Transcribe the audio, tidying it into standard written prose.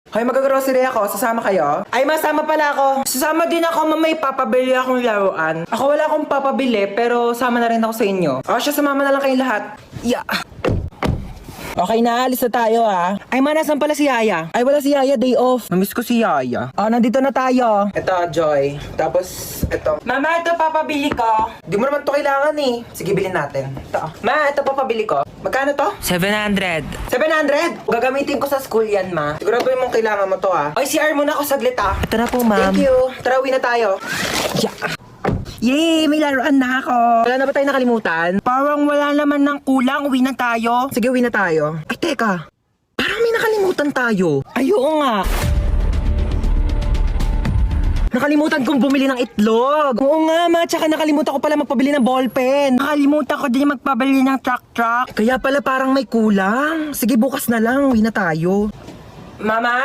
Hoy, mag-grocery ako. Sasama kayo? Ay, masama pala ako. Sasama din ako, mamay papabili akong laruan. Ako wala akong papabili, pero sama na rin ako sa inyo. O siya, sumama na lang kayong lahat. Yeah. Okay na, alis na tayo Ay, nasan pala si Yaya? Ay, wala si Yaya, day off. Namiss ko si Yaya. Nandito na tayo. Ito, Joy. Tapos, ito. Mama, ito papabili ko. Di mo naman to kailangan Sige, bilhin natin. Ito. Ma, ito papabili ko. Magkano to? 700. 700? Gagamitin ko sa school yan, ma. Sigurado mong kailangan mo to, Ay, CR muna ako saglit, Ito na po, ma'am. Thank you. Tara, uwi na tayo. Yeah. Yay! May laruan na ako! Wala na ba tayo nakalimutan? Parang wala naman ng kulang. Uwi na tayo. Sige, uwi na tayo. Ay, teka. Parang may nakalimutan tayo. Ay, oo nga. Nakalimutan kong bumili ng itlog. Oo nga, ma. Tsaka nakalimutan ko pala magpabili ng ballpen. Nakalimutan ko din magpabili ng truck. Kaya pala parang may kulang. Sige, bukas na lang. Uwi na tayo. Mama?